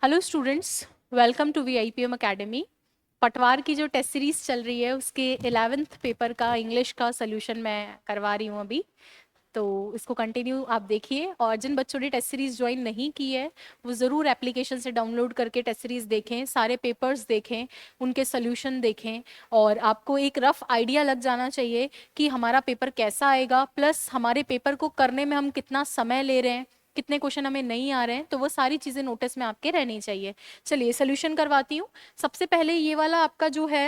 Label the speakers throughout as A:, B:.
A: Hello students, welcome to VIPM academy. पटवार की जो टेस्ट सीरीज चल रही है उसके 11th पेपर का इंग्लिश का सोल्यूशन मैं करवा रही हूँ अभी। तो इसको कंटिन्यू आप देखिए, और जिन बच्चों ने टेस्ट सीरीज ज्वाइन नहीं की है वो ज़रूर एप्लीकेशन से डाउनलोड करके टेस्ट सीरीज देखें, सारे पेपर्स देखें, उनके सोल्यूशन देखें, और आपको एक रफ आइडिया लग जाना चाहिए कि हमारा पेपर कैसा आएगा, प्लस हमारे पेपर को करने में हम कितना समय ले रहे हैं, कितने क्वेश्चन हमें नहीं आ रहे हैं। तो वो सारी चीज़ें नोटिस में आपके रहनी चाहिए। चलिए सोल्यूशन करवाती हूँ। सबसे पहले ये वाला आपका जो है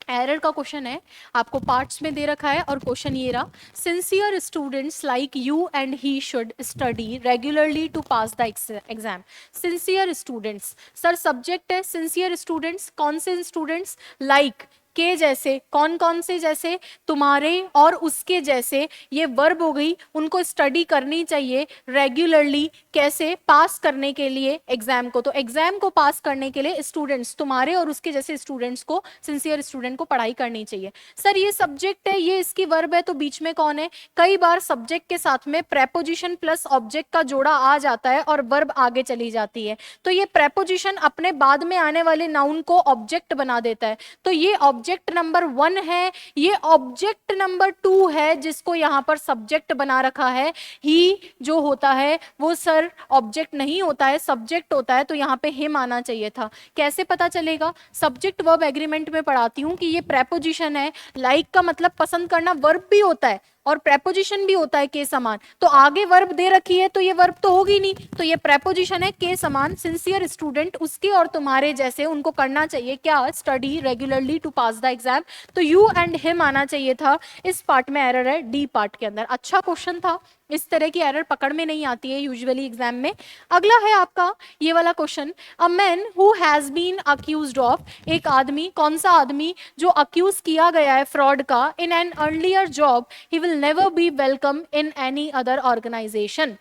A: एरर का क्वेश्चन है, आपको पार्ट्स में दे रखा है, और क्वेश्चन ये रहा, sincere students like you and he should study regularly to pass the exam. Sincere students, sir subject है सिंसियर स्टूडेंट्स, कौन से स्टूडेंट्स? लाइक के जैसे, कौन कौन से जैसे? तुम्हारे और उसके जैसे, ये वर्ब हो गई, उनको स्टडी करनी चाहिए रेगुलरली। कैसे? पास करने के लिए एग्जाम को। तो एग्जाम को पास करने के लिए स्टूडेंट्स, तुम्हारे और उसके जैसे स्टूडेंट्स को, सिंसियर स्टूडेंट को पढ़ाई करनी चाहिए। सर ये सब्जेक्ट है, ये इसकी वर्ब है, तो बीच में कौन है? कई बार सब्जेक्ट के साथ में प्रेपोजिशन प्लस ऑब्जेक्ट का जोड़ा आ जाता है और वर्ब आगे चली जाती है, तो ये प्रेपोजिशन अपने बाद में आने वाले नाउन को ऑब्जेक्ट बना देता है। तो ये ऑब्जेक्ट नंबर 1 है, ये ऑब्जेक्ट नंबर 2 है जिसको यहाँ पर सब्जेक्ट बना रखा है। ही जो होता है वो सर ऑब्जेक्ट नहीं होता है, सब्जेक्ट होता है, तो यहाँ पे हिम आना चाहिए था। कैसे पता चलेगा? सब्जेक्ट वर्ब एग्रीमेंट में पढ़ाती हूँ कि ये प्रेपोजिशन है। लाइक का मतलब पसंद करना वर्ब भी होता है और प्रेपोजिशन भी होता है के समान, तो आगे वर्ब दे रखी है तो ये वर्ब तो होगी नहीं, तो ये प्रेपोजिशन है के समान। सिंसियर स्टूडेंट, उसके और तुम्हारे जैसे, उनको करना चाहिए क्या? Study regularly to pass the exam. तो यू एंड हिम आना चाहिए था। इस पार्ट में एरर है, डी पार्ट के अंदर। अच्छा क्वेश्चन था, इस तरह की एरर पकड़ में नहीं आती है यूजुअली एग्जाम में। अगला है आपका ये वाला question, a man who has been accused of, एक आदमी, कौन सा आदमी? जो अक्यूज किया गया है फ्रॉड का, in an earlier job he will never be welcome in any other organisation.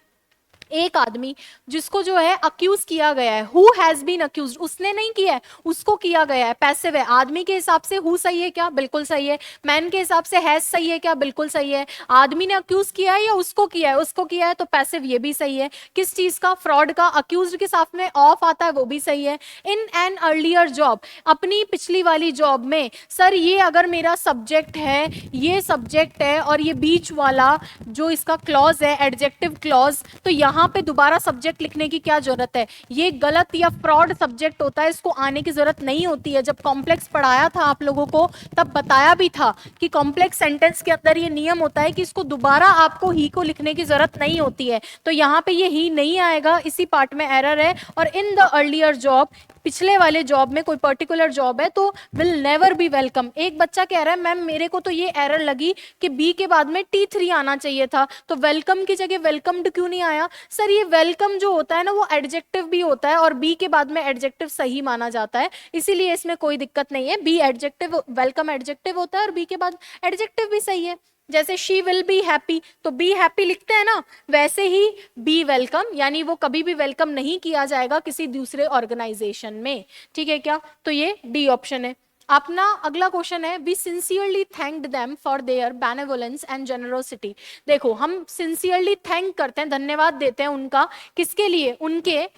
A: एक आदमी जिसको जो है अक्यूज किया गया है, हु हैज बीन अक्यूज, उसने नहीं किया है, उसको किया गया है, पैसिव है। आदमी के हिसाब से हु सही है क्या? बिल्कुल सही है। मैन के हिसाब से हैज सही है क्या? बिल्कुल सही है। आदमी ने अक्यूज किया है या उसको किया है? उसको किया है, तो पैसिव ये भी सही है। किस चीज का? फ्रॉड का। अक्यूज के साथ में ऑफ आता है, वो भी सही है। इन एन अर्लियर जॉब, अपनी पिछली वाली जॉब में। सर ये अगर मेरा सब्जेक्ट है, ये सब्जेक्ट है, और ये बीच वाला जो इसका क्लॉज है एडजेक्टिव क्लॉज, तो यहाँ पे दोबारा सब्जेक्ट लिखने की क्या जरूरत है? ये गलत या फ्रॉड सब्जेक्ट होता है, इसको आने की जरूरत नहीं होती है। जब कॉम्प्लेक्स पढ़ाया था आप लोगों को तब बताया भी था कि कॉम्प्लेक्स सेंटेंस के अंदर ये नियम होता है कि इसको दोबारा आपको ही को लिखने की जरूरत नहीं होती है। तो यहाँ पे ये ही नहीं आएगा, इसी पार्ट में एरर है। और इन द अर्लियर जॉब, पिछले वाले जॉब में, कोई पर्टिकुलर जॉब है, तो विल नेवर बी वेलकम। एक बच्चा कह रहा है मैम मेरे को तो ये एरर लगी कि बी के बाद में T3 आना चाहिए था, तो वेलकम की जगह वेलकम्ड क्यों नहीं आया? सर ये वेलकम जो होता है ना वो एडजेक्टिव भी होता है, और बी के बाद में एडजेक्टिव सही माना जाता है, इसीलिए इसमें कोई दिक्कत नहीं है। बी एडजेक्टिव, वेलकम एडजेक्टिव होता है और बी के बाद एडजेक्टिव भी सही है। जैसे शी विल बी हैप्पी, तो बी हैप्पी लिखते हैं ना, वैसे ही बी वेलकम, यानी वो कभी भी वेलकम नहीं किया जाएगा किसी दूसरे ऑर्गेनाइजेशन में। ठीक है क्या? तो ये डी ऑप्शन है अपना। अगला क्वेश्चन है, we sincerely thanked them for their benevolence and generosity. देखो हम सिंसियरली थैंक करते हैं, धन्यवाद देते हैं उनका, किसके लिए? उनके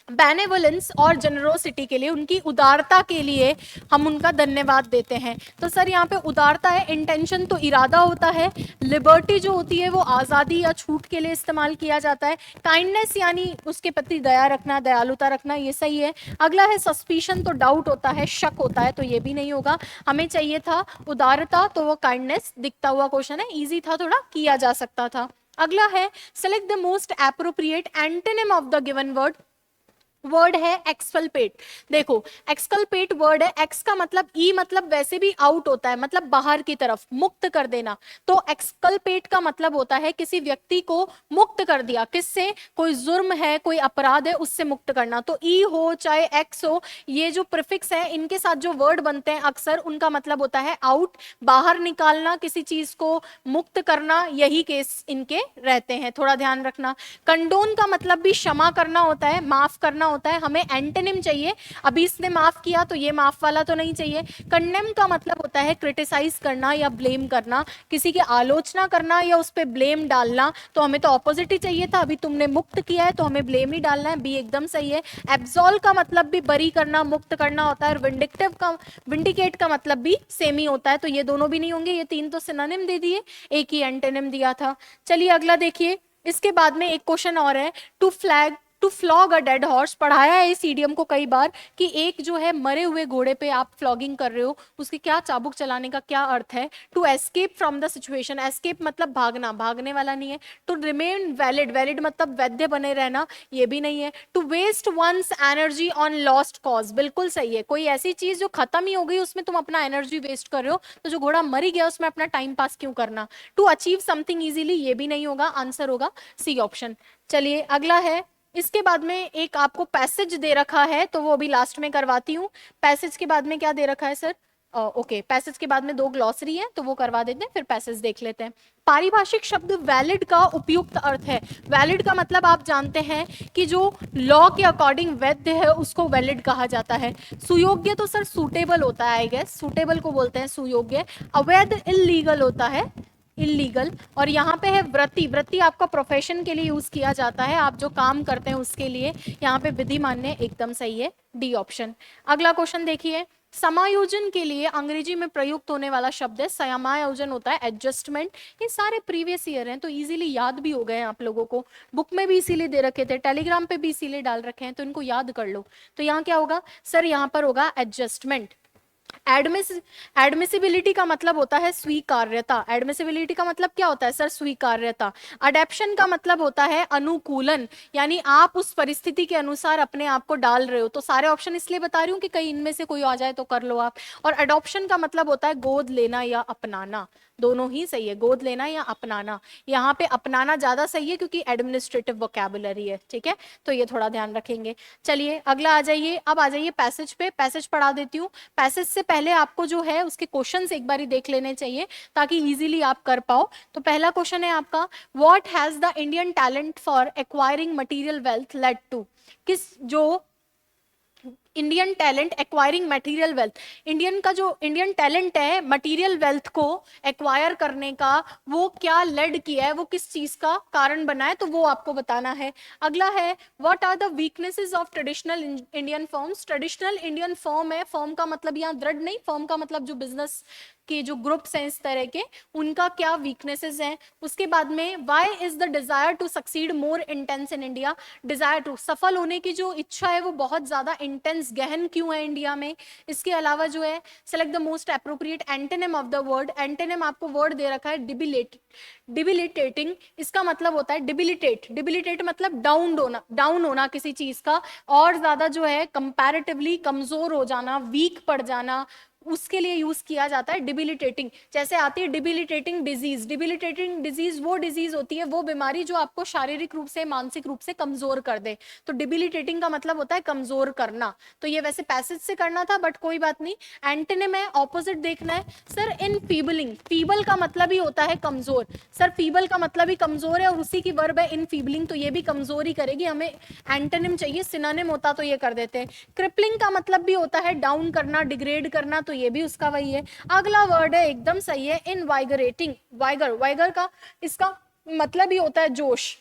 A: बेनेवोलेंस और जनरोसिटी के लिए, उनकी उदारता के लिए हम उनका धन्यवाद देते हैं। तो सर यहाँ पे उदारता है, इंटेंशन तो इरादा होता है, लिबर्टी जो होती है वो आज़ादी या छूट के लिए इस्तेमाल किया जाता है, काइंडनेस यानी उसके प्रति दया रखना, दयालुता रखना, ये सही है। अगला है सस्पिशन, तो डाउट होता है, शक होता है, तो ये भी नहीं होगा। हमें चाहिए था उदारता, तो वो काइंडनेस दिखता हुआ क्वेश्चन है, ईजी था, थोड़ा किया जा सकता था। अगला है select the most appropriate antonym of the given word. Word है एक्सकल्पेट। देखो एक्सकल्पेट वर्ड है, एक्स का मतलब ई, मतलब वैसे भी आउट होता है, मतलब बाहर की तरफ, मुक्त कर देना। तो एक्सकल्पेट का मतलब होता है किसी व्यक्ति को मुक्त कर दिया, किससे? कोई जुर्म है, कोई अपराध है, उससे मुक्त करना। तो ई हो चाहे एक्स हो, ये जो प्रीफिक्स है इनके साथ जो वर्ड बनते हैं अक्सर, उनका मतलब होता है आउट, बाहर निकालना, किसी चीज को मुक्त करना, यही केस इनके रहते हैं, थोड़ा ध्यान रखना। कंडोन का मतलब भी क्षमा करना होता है, माफ करना होता है, हमें एंटोनिम चाहिए। अभी इसने माफ किया तो ये माफ वाला तो नहीं चाहिए। कंडेम का मतलब होता है क्रिटिसाइज करना या ब्लेम करना, किसी की आलोचना करना या उस पर ब्लेम डालना, तो हमें तो ऑपोजिट ही चाहिए था। अभी तुमने मुक्त किया है तो हमें ब्लेम ही डालना है, बी एकदम सही है। एब्सॉल्व का मतलब भी बरी करना, मुक्त करना होता है, और विंडिकेटिव का, विंडिकेट का मतलब भी सेम ही होता है, तो ये दोनों भी नहीं होंगे। ये तीन तो सिनोनिम दे दिए, एक ही एंटोनिम दिया था। चलिए अगला देखिए, इसके बाद में एक क्वेश्चन और है, to flog a dead horse. पढ़ाया है इस ईडियम को कई बार कि एक जो है मरे हुए घोड़े पे आप फ्लॉगिंग कर रहे हो, उसके क्या चाबुक चलाने का क्या अर्थ है। To escape from the situation, escape मतलब भागना, भागने वाला नहीं है। टू रिमेन वैलिड, वैलिड मतलब वैध बने रहना, ये भी नहीं है। To waste one's energy on lost cause, बिल्कुल सही है। कोई ऐसी चीज जो खत्म ही हो गई उसमें तुम अपना एनर्जी वेस्ट कर रहे हो, तो जो घोड़ा मर ही गया उसमें अपना टाइम पास क्यों करना। टू अचीव समथिंग इजीली, ये भी नहीं होगा, आंसर होगा सी ऑप्शन। चलिए अगला है, इसके बाद में एक आपको पैसेज दे रखा है, तो वो अभी लास्ट में करवाती हूँ। पैसेज के बाद में क्या दे रखा है सर? ओके, पैसेज के बाद में दो ग्लॉसरी है तो वो करवा देते हैं, फिर पैसेज देख लेते हैं। पारिभाषिक शब्द वैलिड का उपयुक्त अर्थ है। वैलिड का मतलब आप जानते हैं कि जो लॉ के अकॉर्डिंग वैध है उसको वैलिड कहा जाता है। सुयोग्य तो सर सुटेबल होता है, आई गेस सुटेबल को बोलते हैं सुयोग्य। अवैध इलीगल होता है, इलीगल। और यहाँ पे है वृत्ति, वृत्ति आपका प्रोफेशन के लिए यूज किया जाता है, आप जो काम करते हैं उसके लिए। यहाँ पे विधि मान्य एकदम सही है, डी ऑप्शन। अगला क्वेश्चन देखिए, समायोजन के लिए अंग्रेजी में प्रयुक्त होने वाला शब्द है समायोजन, होता है एडजस्टमेंट। ये सारे प्रीवियस ईयर हैं तो इजीली याद भी हो गए हैं आप लोगों को, बुक में भी इसीलिए दे रखे थे, टेलीग्राम पे भी इसीलिए डाल रखे हैं, तो इनको याद कर लो। तो यहाँ क्या होगा सर? यहाँ पर होगा एडजस्टमेंट। एडमिसिबिलिटी का मतलब होता है स्वीकार्यता। एडमिसिबिलिटी का मतलब क्या होता है सर? स्वीकार्यता। अडेप्शन का मतलब होता है अनुकूलन, यानी आप उस परिस्थिति के अनुसार अपने आप को डाल रहे हो। तो सारे ऑप्शन इसलिए बता रही हूँ कि कहीं इनमें से कोई आ जाए तो कर लो आप। और अडॉप्शन का मतलब होता है गोद लेना या अपनाना, दोनों ही सही है, गोद लेना या अपनाना। यहाँ पे अपनाना ज्यादा सही है क्योंकि एडमिनिस्ट्रेटिव वोकैबुलरी है, ठीक है, तो ये थोड़ा ध्यान रखेंगे। चलिए अगला आ जाइए, अब आ जाइए पैसेज पे, पैसेज पढ़ा देती हूँ। पैसेज से पहले आपको जो है उसके क्वेश्चंस एक बारी देख लेने चाहिए ताकि इजीली आप कर पाओ। तो पहला क्वेश्चन है आपका, what has the Indian talent for acquiring material wealth led to. किस जो Indian talent acquiring material wealth, Indian का जो इंडियन टैलेंट है मटेरियल वेल्थ को एक्वायर करने का, वो क्या लेड किया है, वो किस चीज का कारण बना है, तो वो आपको बताना है। अगला है, what are the weaknesses of traditional Indian firms. Traditional Indian firm है, फर्म का मतलब यहाँ दृढ़ नहीं, फर्म का मतलब जो बिजनेस के जो ग्रुप्स हैं इस तरह के, उनका क्या वीकनेसेस हैं। उसके बाद में why is the desire to succeed more intense in India. Desire to, सफल होने की जो इच्छा है वो बहुत ज्यादा इंटेंस, गहन क्यों है इंडिया में। इसके अलावा जो है, select the most appropriate antonym of the word. Antonym आपको वर्ड दे रखा है डिबिलेट, डिबिलिटेटिंग, इसका मतलब होता है डिबिलिटेट। डिबिलिटेट मतलब डाउन होना, डाउन होना किसी चीज का, और ज्यादा जो है कंपैरेटिवली कमजोर हो जाना, वीक पड़ जाना, उसके लिए यूज किया जाता है डिबिलिटेटिंग। जैसे आती है डिबिलिटेटिंग डिजीज, डिबिलिटेटिंग डिजीज वो डिजीज होती है, वो बीमारी जो आपको शारीरिक रूप से, मानसिक रूप से कमजोर कर दे। तो डिबिलिटेटिंग का मतलब होता है कमजोर करना। तो ये वैसे पैसेज से करना था बट कोई बात नहीं, एंटोनिम है, ऑपोजिट देखना है। सर इनफीबलिंग, फीबल का मतलब ही होता है कमजोर। सर फीबल का मतलब ही कमजोर है और उसी की वर्ब है इनफीबलिंग, तो ये भी कमजोर ही करेगी। हमें एंटोनिम चाहिए, सिनोनिम होता तो ये कर देते हैं। क्रिपलिंग का मतलब भी होता है डाउन करना, डिग्रेड करना, तो ये भी उसका वही है। अगला वर्ड है एकदम सही है, इनवाइगरेटिंग। वाइगर, वाइगर का इसका मतलब ही होता है जोश।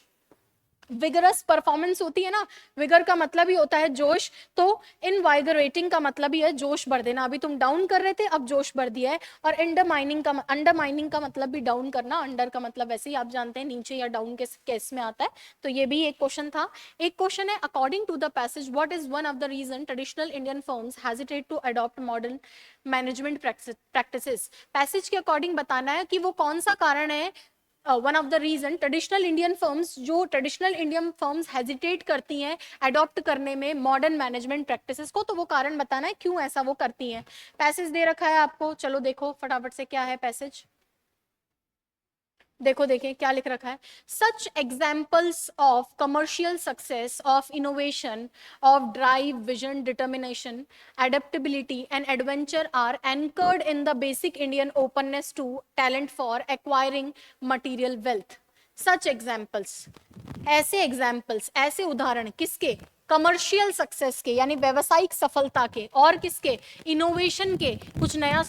A: विगरस परफॉर्मेंस होती है ना, विगर का मतलब ही होता है जोश, तो इनवाइगरेटिंग का मतलब ही है जोश भर देना। अभी तुम डाउन कर रहे थे, अब जोश भर दिया है। और अंडरमाइनिंग का मतलब भी डाउन करना, अंडर का मतलब वैसे ही आप जानते हैं नीचे या डाउन के केस में आता है, तो ये भी एक क्वेश्चन था। एक क्वेश्चन है, according to the passage what is one of the reason traditional Indian firms hesitate to adopt modern management practices. Passage के अकॉर्डिंग बताना है कि वो कौन सा कारण है, one of the reason traditional Indian firms, जो ट्रेडिशनल इंडियन फर्म्स हेजिटेट करती हैं अडॉप्ट करने में मॉडर्न मैनेजमेंट प्रैक्टिसेस को, तो वो कारण बताना है क्यों ऐसा वो करती हैं। पैसेज दे रखा है आपको, चलो देखो फटाफट से क्या है पैसेज। देखो देखिए क्या लिख रखा है, such examples of commercial success of innovation of drive vision determination adaptability and adventure are anchored in the basic Indian openness to talent for acquiring material wealth. Such examples, ऐसे एग्जाम्पल्स, ऐसे उदाहरण किसके, कमर्शियल सक्सेस के यानी व्यावसायिक सफलता के, और किसके, इनोवेशन के, कुछ नया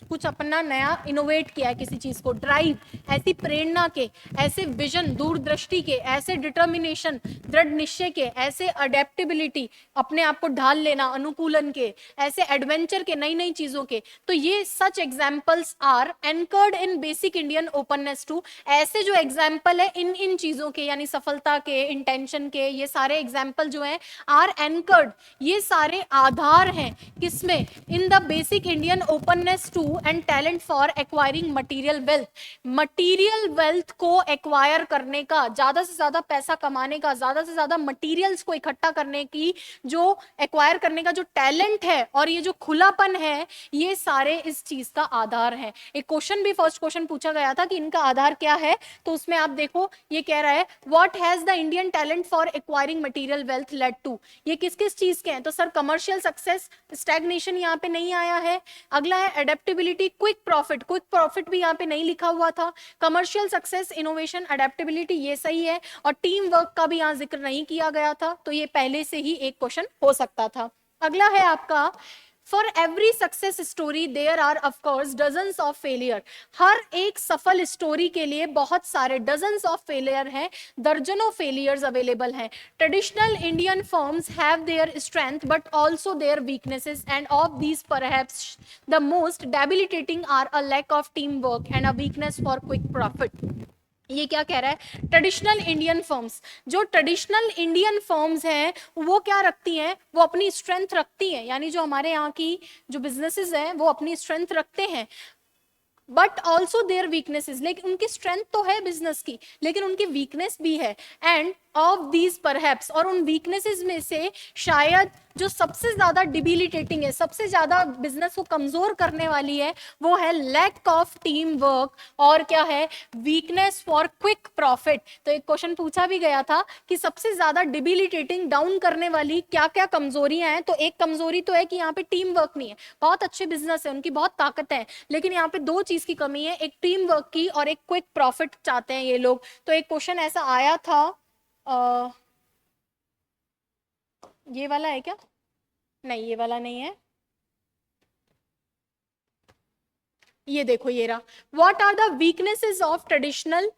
A: कुछ अपना नया इनोवेट किया है किसी चीज को, ड्राइव, ऐसी प्रेरणा के, ऐसे विजन, दूरदृष्टि के, ऐसे डिटर्मिनेशन, दृढ़ निश्चय के, ऐसे अडेप्टेबिलिटी, अपने आप को ढाल लेना, अनुकूलन के, ऐसे एडवेंचर के, नई नई चीजों के। तो ये such examples are anchored in basic Indian openness to, ऐसे जो एग्जाम्पल है इन इन चीजों के यानी सफलता के, इंटेंशन के, ये सारे एग्जाम्पल जो हैं आर एंकर्ड, ये सारे आधार हैं किसमें, in the basic Indian openness to and talent for acquiring material wealth. Material wealth को एक्वायर करने का, ज्यादा से ज्यादा पैसा कमाने का, ज्यादा से ज्यादा मटीरियल्स को इकट्ठा करने की, जो एक्वायर करने का जो टैलेंट है और ये जो खुलापन है, ये सारे इस चीज का आधार है। एक क्वेश्चन भी फर्स्ट क्वेश्चन पूछा गया था कि इनका आधार क्या है, तो उसमें आप देखो ये कह रहा है what has the Indian talent for acquiring material wealth led to, ये किस किस चीज के हैं, तो सर कमर्शियल सक्सेस, स्टैग्नेशन यहाँ पे नहीं आया है। अगला है एडेप्टेबिलिटी, क्विक प्रॉफिट भी यहाँ पे नहीं लिखा हुआ था। कमर्शियल सक्सेस, इनोवेशन, अडेप्टेबिलिटी, ये सही है, और टीम वर्क का भी यहाँ जिक्र नहीं किया गया था, तो ये पहले से ही एक क्वेश्चन हो सकता था। अगला है आपका for every success story there are of course dozens of failure, हर एक सफल स्टोरी के लिए बहुत सारे डजन्स ऑफ फेलियर हैं, दर्जनों फेलियर्स अवेलेबल हैं। Traditional Indian firms have their strength but also their weaknesses and of these perhaps the most debilitating are a lack of team work and a weakness for quick profit. ये क्या कह रहा है, traditional Indian firms, जो traditional Indian firms हैं वो क्या रखती हैं, वो अपनी स्ट्रेंथ रखती हैं, यानी जो हमारे यहाँ की जो बिजनेसेस हैं वो अपनी स्ट्रेंथ रखते हैं, बट ऑल्सो देयर वीकनेसेस, लेकिन उनकी स्ट्रेंथ तो है बिजनेस की, लेकिन उनकी वीकनेस भी है। एंड ऑफ दीज परहैप्स, और उन वीकनेसेस में से शायद जो सबसे ज्यादा डिबिलिटेटिंग है, सबसे ज्यादा बिजनेस को कमजोर करने वाली है, वो है लैक ऑफ टीम वर्क, और क्या है, वीकनेस फॉर क्विक प्रॉफिट। तो एक क्वेश्चन पूछा भी गया था कि सबसे ज्यादा डिबिलिटेटिंग, डाउन करने वाली क्या क्या कमजोरियां हैं, तो एक कमजोरी तो है कि यहाँ पे टीम वर्क नहीं है, बहुत अच्छे बिजनेस है, उनकी बहुत ताकत है, लेकिन यहाँ पे दो चीज की कमी है, एक टीम वर्क की और एक क्विक प्रॉफिट चाहते हैं ये लोग। तो एक क्वेश्चन ऐसा आया था, ये वाला है क्या, नहीं ये वाला नहीं है, ये देखो ये रहा, what are the weaknesses of traditional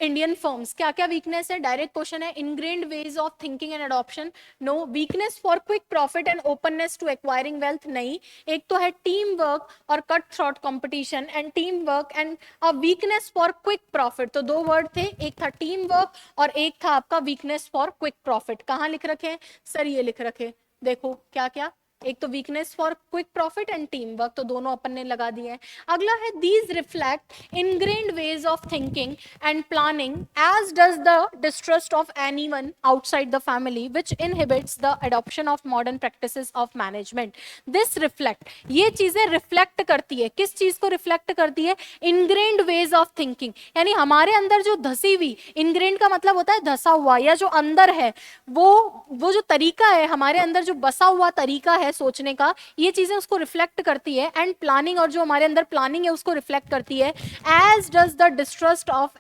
A: Indian firms, क्या क्या वीकनेस है, डायरेक्ट क्वेश्चन है। Ingrained ways of thinking and adoption, no. Weakness for quick profit and openness to acquiring wealth, नहीं। एक तो है टीम वर्क और cut throat competition, and team work and a weakness for quick profit, तो दो word थे, एक था टीम वर्क और एक था आपका वीकनेस फॉर क्विक प्रॉफिट। कहाँ लिख रखे हैं सर, ये लिख रखे, देखो क्या क्या, एक तो weakness for quick profit and team work, तो दोनों अपन ने लगा दिए हैं। अगला है these reflect ingrained ways of thinking and planning as does the distrust of anyone outside the family which inhibits the adoption of modern practices of management. This reflect, ये चीजें रिफ्लेक्ट करती है, किस चीज को रिफ्लेक्ट करती है, इनग्रेन्ड वेज ऑफ थिंकिंग, यानी हमारे अंदर जो धसी हुई, इनग्रेन्ड का मतलब होता है धसा हुआ, या जो अंदर है वो जो तरीका है हमारे अंदर, जो बसा हुआ तरीका है सोचने का, ये चीजें उसको रिफ्लेक्ट करती है। एंड प्लानिंग, और जो हमारे अंदर प्लानिंग है उसको रिफ्लेक्ट करती है। As does the distrust of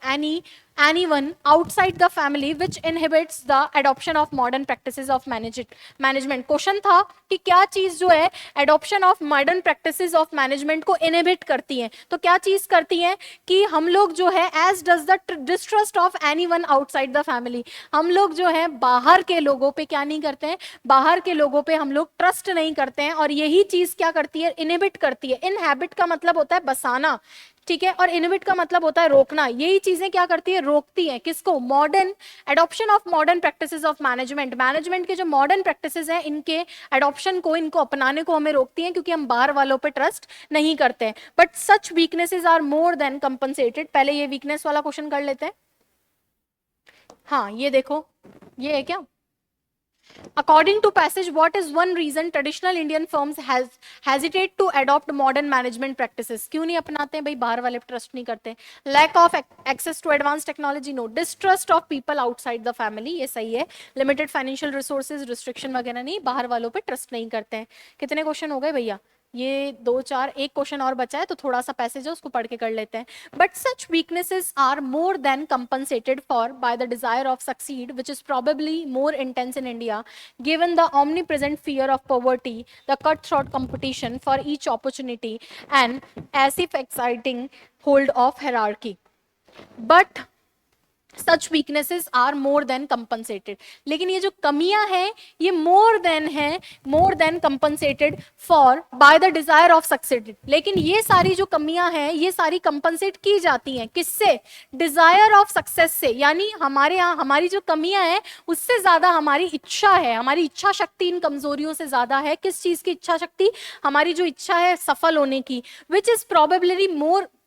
A: anyone outside the family which inhibits the adoption of modern practices of management। Question था कि क्या चीज जो है adoption of modern practices of management को inhibit करती है, तो क्या चीज करती है कि हम लोग जो है as does the distrust of anyone outside the family, हम लोग जो है बाहर के लोगों पे क्या नहीं करते हैं, बाहर के लोगों पे हम लोग ट्रस्ट नहीं करते हैं, और यही चीज क्या करती है, inhibit करती है। inhabit का मतलब होता है बसाना, ठीक है, और इनोवेट का मतलब होता है रोकना, यही चीजें क्या करती है, रोकती हैं किसको, modern adoption of modern practices of management के जो मॉडर्न प्रैक्टिसेस हैं इनके एडॉप्शन को, इनको अपनाने को हमें रोकती हैं, क्योंकि हम बाहर वालों पे ट्रस्ट नहीं करते हैं। But such weaknesses are more than compensated. पहले ये वीकनेस वाला क्वेश्चन कर लेते हैं। हाँ ये देखो, ये है क्या, according to passage what is one reason traditional Indian firms hesitate to adopt modern management practices, क्यों नहीं अपनाते हैं भाई, बाहर वाले ट्रस्ट नहीं करते। lack of access to advanced technology, no। distrust of people outside the family, ये सही है। limited financial resources, restriction वगैरह नहीं, बाहर वालों पे ट्रस्ट नहीं करते हैं। कितने क्वेश्चन हो गए भैया, ये 2 4 एक क्वेश्चन और बचा है, तो थोड़ा सा पैसेज है उसको पढ़ के कर लेते हैं. But such weaknesses are more than compensated for by the desire of succeed which is probably more intense in India, given the omnipresent fear of poverty, the cutthroat competition for each opportunity, and as if exciting hold of hierarchy. But such weaknesses are more than compensated. लेकिन ये जो कमियां हैं ये more than compensated for by the desire of succeed. लेकिन ये सारी जो कमियां हैं ये सारी कंपनसेट की जाती हैं किससे? डिजायर ऑफ सक्सेस से. यानी हमारे यहाँ हमारी जो कमियां हैं उससे ज्यादा हमारी इच्छा है, हमारी इच्छा शक्ति इन कमजोरियों से ज्यादा है. किस चीज की इच्छा शक्ति? हमारी जो इच्छा है सफल होने की, विच is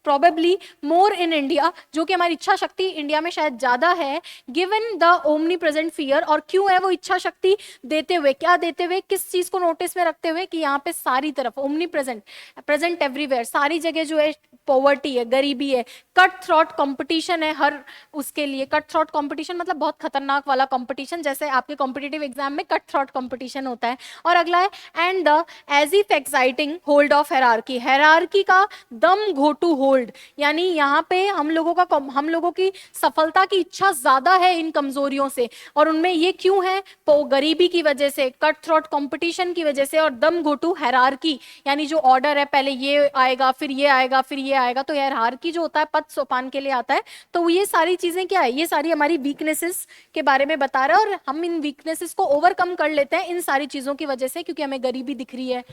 A: probably more in India, जो कि हमारी इच्छा शक्ति इंडिया में शायद ज्यादा है, given the omnipresent fear. और क्यों है वो इच्छा शक्ति? देते हुए, क्या देते हुए, किस चीज को नोटिस में रखते हुए कि यहाँ पे सारी तरफ omnipresent, present everywhere, सारी जगह जो है पॉवर्टी है, गरीबी है, कट थ्रॉट कंपटीशन है हर उसके लिए. कट थ्रॉट कंपटीशन मतलब बहुत खतरनाक वाला कंपटीशन, जैसे आपके कॉम्पिटिटिव एग्जाम में कट थ्रॉट कंपटीशन होता है. और अगला है and the age if exciting hold of hierarchy. Hierarchy का दम घोटू होल्ड. यानी यहाँ पे हम लोगों की सफलता की इच्छा ज्यादा है इन कमजोरियों से. और उनमें ये क्यों है? गरीबी की वजह से, कट थ्रॉट कंपटीशन की वजह से, और दम घोटू हेरार्की. यानी जो ऑर्डर है, पहले ये आएगा फिर ये आएगा फिर ये आएगा, तो हायरार्की जो होता है पद सोपान के लिए आता है. तो ये सारी चीजें क्या है? ये सारी हमारी वीकनेसेस के बारे में बता रहा है. और हम इन वीकनेसेस को ओवरकम कर लेते हैं इन सारी चीजों की वजह से, क्योंकि हमें गरीबी दिख रही है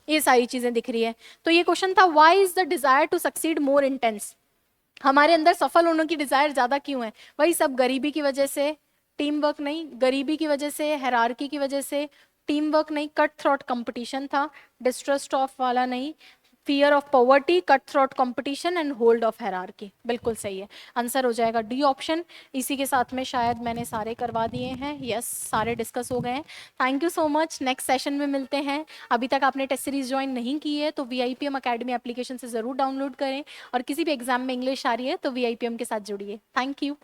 A: ये सारी चीजें दिख रही है. तो ये क्वेश्चन था, why is the desire to succeed more intense? हमारे अंदर सफल होने की डिजायर ज्यादा क्यों है? वही सब गरीबी की वजह से, टीम वर्क नहीं, गरीबी की वजह से, हेरार्की की वजह से, टीम वर्क नहीं, कट थ्रॉट कंपटीशन था, डिस्ट्रस्ट ऑफ वाला नहीं, fear of poverty, cut throat competition and hold of hierarchy. बिल्कुल सही है, आंसर हो जाएगा डी ऑप्शन. इसी के साथ में शायद मैंने सारे करवा दिए हैं. यस, सारे डिस्कस हो गए हैं. Thank you so much. Next session में मिलते हैं. अभी तक आपने टेस्ट सीरीज ज्वाइन नहीं की है तो VIPM अकेडमी एप्लीकेशन से जरूर डाउनलोड करें. और किसी भी एग्जाम में इंग्लिश आ रही है तो VIPM के साथ जुड़िए. Thank you.